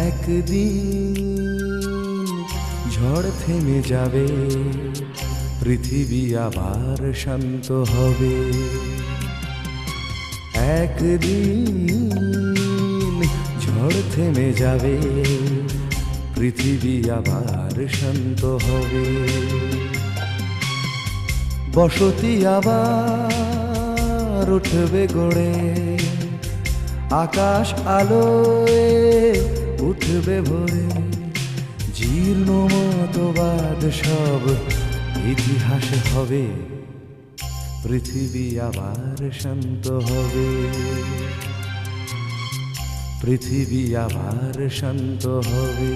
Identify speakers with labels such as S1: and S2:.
S1: একদিন ঝড় থেমে যাবে, পৃথিবী আবার শান্ত হবে। একদিন ঝড় থেমে যাবে, পৃথিবী আবার শান্ত হবে। বসতি আবার উঠবে গড়ে, আকাশ আলোয় উঠবে ভরে। জীর্ণ মতবাদ সব ইতিহাস হবে, পৃথিবী আবার শান্ত হবে। পৃথিবী আবার শান্ত হবে।